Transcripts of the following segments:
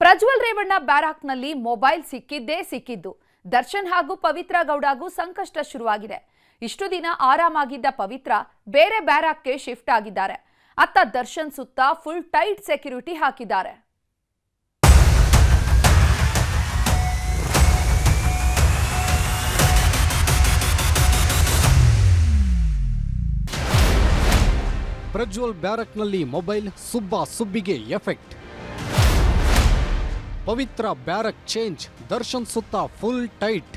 Prajwal Revanna ಬ್ಯಾರಾಕ್ನಲ್ಲಿ mobile ಸಿಕ್ಕಿದ್ದು. ದರ್ಶನ್ ಹಾಗೂ ಪವಿತ್ರ ಗೌಡಗೂ ಸಂಕಷ್ಟ ಶುರುವಾಗಿದೆ. ಇಷ್ಟು ದಿನ ಆರಾಮಾಗಿದ್ದ ಪವಿತ್ರ ಬೇರೆ ಬ್ಯಾರಾಕ್ಗೆ ಶಿಫ್ಟ್ ಆಗಿದ್ದಾರೆ. ಅತ್ತ ದರ್ಶನ್ ಸುತ್ತ ಫುಲ್ ಟೈಟ್ ಸೆಕ್ಯೂರಿಟಿ ಹಾಕಿದ್ದಾರೆ. ಪ್ರಜ್ವಲ್ ಬ್ಯಾರಕ್ನಲ್ಲಿ ಮೊಬೈಲ್, ಸುಬ್ಬಿಗೆ effect. Pavithra barrack change, Darshan ಸುತ್ತ ಫುಲ್ ಟೈಟ್.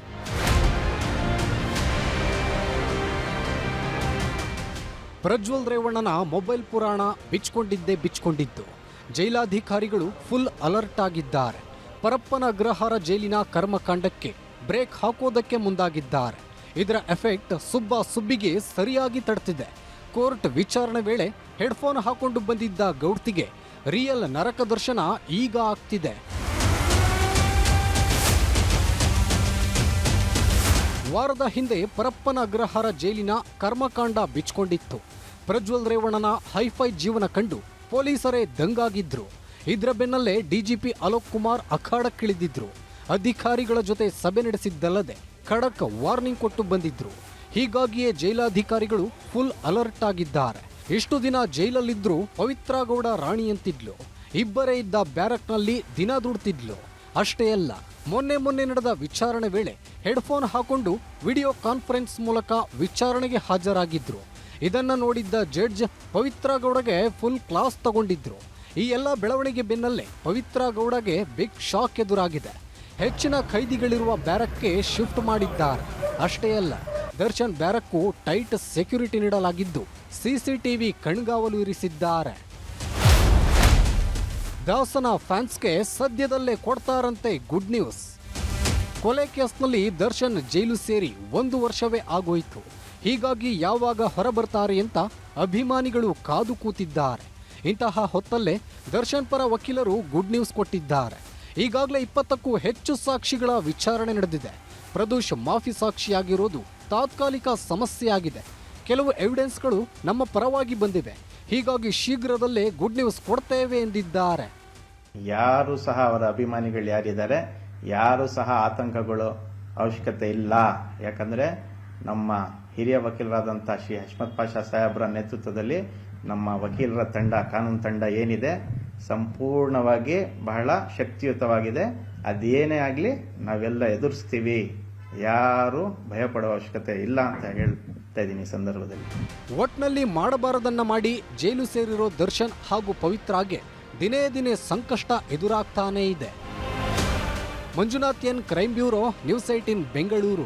ಪ್ರಜ್ವಲ್ ರೇವಣ್ಣನ ಮೊಬೈಲ್ ಪುರಾಣ ಬಿಚ್ಕೊಂಡಿದ್ದು. ಜೈಲಾಧಿಕಾರಿಗಳು ಫುಲ್ ಅಲರ್ಟ್ ಆಗಿದ್ದಾರೆ. ಪರಪ್ಪನ ಅಗ್ರಹಾರ ಜೈಲಿನ ಕರ್ಮಕಾಂಡಕ್ಕೆ ಬ್ರೇಕ್ ಹಾಕೋದಕ್ಕೆ ಮುಂದಾಗಿದ್ದಾರೆ. ಇದರ ಎಫೆಕ್ಟ್ ಸುಬ್ಬಿಗೆ ಸರಿಯಾಗಿ ತಡ್ತಿದೆ. ಕೋರ್ಟ್ ವಿಚಾರಣೆ ವೇಳೆ ಹೆಡ್ಫೋನ್ ಹಾಕೊಂಡು ಬಂದಿದ್ದ ಗೌಡ್ತಿಗೆ ರಿಯಲ್ ನರಕ ದರ್ಶನ ಈಗ ಆಗ್ತಿದೆ. ವಾರದ ಹಿಂದೆ ಪರಪ್ಪನ ಅಗ್ರಹಾರ ಜೈಲಿನ ಕರ್ಮಕಾಂಡ ಬಿಚ್ಕೊಂಡಿತ್ತು. ಪ್ರಜ್ವಲ್ ರೇವಣ್ಣನ ಹೈಫೈ ಜೀವನ ಕಂಡು ಪೊಲೀಸರೇ ದಂಗಾಗಿದ್ರು. ಇದರ ಬೆನ್ನಲ್ಲೇ ಡಿಜಿಪಿ ಅಲೋಕ್ ಕುಮಾರ್ ಅಖಾಡಕ್ಕಿಳಿದಿದ್ರು. ಅಧಿಕಾರಿಗಳ ಜೊತೆ ಸಭೆ ನಡೆಸಿದ್ದಲ್ಲದೆ ಖಡಕ್ ವಾರ್ನಿಂಗ್ ಕೊಟ್ಟು ಬಂದಿದ್ರು. ಹೀಗಾಗಿಯೇ ಜೈಲಾಧಿಕಾರಿಗಳು ಫುಲ್ ಅಲರ್ಟ್ ಆಗಿದ್ದಾರೆ. ಇಷ್ಟು ದಿನ ಜೈಲಲ್ಲಿದ್ರೂ ಪವಿತ್ರ ಗೌಡ ರಾಣಿಯಂತಿದ್ಲು. ಇಬ್ಬರೇ ಇದ್ದ ಬ್ಯಾರಕ್ನಲ್ಲಿ ದಿನ ದುಡ್ತಿದ್ಲು. ಅಷ್ಟೇ ಅಲ್ಲ, ಮೊನ್ನೆ ನಡೆದ ವಿಚಾರಣೆ ವೇಳೆ ಹೆಡ್ಫೋನ್ ಹಾಕೊಂಡು ವಿಡಿಯೋ ಕಾನ್ಫರೆನ್ಸ್ ಮೂಲಕ ವಿಚಾರಣೆಗೆ ಹಾಜರಾಗಿದ್ರು. ಇದನ್ನ ನೋಡಿದ್ದ ಜಡ್ಜ್ ಪವಿತ್ರ ಗೌಡಗೆ ಫುಲ್ ಕ್ಲಾಸ್ ತಗೊಂಡಿದ್ರು. ಈ ಎಲ್ಲ ಬೆಳವಣಿಗೆ ಬೆನ್ನಲ್ಲೇ ಪವಿತ್ರ ಗೌಡಗೆ ಬಿಗ್ ಶಾಕ್ ಎದುರಾಗಿದೆ. ಹೆಚ್ಚಿನ ಖೈದಿಗಳಿರುವ ಬ್ಯಾರಕ್ಗೆ ಶಿಫ್ಟ್ ಮಾಡಿದ್ದಾರೆ. ಅಷ್ಟೇ ಅಲ್ಲ, ದರ್ಶನ್ ಬ್ಯಾರಕ್ಕು ಟೈಟ್ ಸೆಕ್ಯೂರಿಟಿ ನೀಡಲಾಗಿದ್ದು ಸಿಸಿಟಿವಿ ಕಣ್ಗಾವಲು ಇರಿಸಿದ್ದಾರೆ. ದಾಸನ ಫ್ಯಾನ್ಸ್ಗೆ ಸದ್ಯದಲ್ಲೇ ಕೊಡ್ತಾರಂತೆ ಗುಡ್ ನ್ಯೂಸ್. ಕೊಲೆ ಕೇಸ್ನಲ್ಲಿ ದರ್ಶನ್ ಜೈಲು ಸೇರಿ 1 ವರ್ಷವೇ ಆಗೋಯ್ತು. ಹೀಗಾಗಿ ಯಾವಾಗ ಹೊರಬರ್ತಾರೆ ಅಂತ ಅಭಿಮಾನಿಗಳು ಕಾದು ಕೂತಿದ್ದಾರೆ. ಇಂತಹ ಹೊತ್ತಲ್ಲೇ ದರ್ಶನ್ ಪರ ವಕೀಲರು ಗುಡ್ ನ್ಯೂಸ್ ಕೊಟ್ಟಿದ್ದಾರೆ. ಈಗಾಗಲೇ 20ಕ್ಕೂ ಹೆಚ್ಚು ಸಾಕ್ಷಿಗಳ ವಿಚಾರಣೆ ನಡೆದಿದೆ. ಪ್ರದೋಷ್ ಮಾಫಿ ಸಾಕ್ಷಿಯಾಗಿರೋದು ತಾತ್ಕಾಲಿಕ ಸಮಸ್ಯೆಯಾಗಿದೆ. ಕೆಲವು ಎವಿಡೆನ್ಸ್ಗಳು ನಮ್ಮ ಪರವಾಗಿ ಬಂದಿವೆ. ಹೀಗಾಗಿ ಶೀಘ್ರದಲ್ಲೇ ಗುಡ್ ನ್ಯೂಸ್ ಕೊಡ್ತೇವೆ ಎಂದಿದ್ದಾರೆ. ಯಾರು ಸಹ ಅವರ ಅಭಿಮಾನಿಗಳು ಯಾರಿದ್ದಾರೆ, ಯಾರು ಸಹ ಆತಂಕಗಳು ಅವಶ್ಯಕತೆ ಇಲ್ಲ. ಯಾಕಂದ್ರೆ ನಮ್ಮ ಹಿರಿಯ ವಕೀಲರಾದಂತಹ ಶ್ರೀ ಹಶ್ಮತ್ ಪಾಷಾ ಸಾಹೇಬ್ರ ನೇತೃತ್ವದಲ್ಲಿ ನಮ್ಮ ವಕೀಲರ ತಂಡ, ಕಾನೂನು ತಂಡ ಏನಿದೆ ಸಂಪೂರ್ಣವಾಗಿ ಬಹಳ ಶಕ್ತಿಯುತವಾಗಿದೆ. ಅದೇನೇ ಆಗಲಿ ನಾವೆಲ್ಲ ಎದುರಿಸ್ತೀವಿ. ಯಾರು ಭಯಪಡುವ ಅವಶ್ಯಕತೆ ಇಲ್ಲ ಅಂತ ಹೇಳ್ತಾ ಇದ್ದೀನಿ ಈ ಸಂದರ್ಭದಲ್ಲಿ. ಒಟ್ನಲ್ಲಿ ಮಾಡಬಾರದನ್ನ ಮಾಡಿ ಜೈಲು ಸೇರಿರೋ ದರ್ಶನ್ ಹಾಗೂ ಪವಿತ್ರಾಗೆ ದಿನೇ ಸಂಕಷ್ಟ ಎದುರಾಗ್ತಾನೇ ಇದೆ. Manjunath N, crime bureau, news 18 Bengaluru.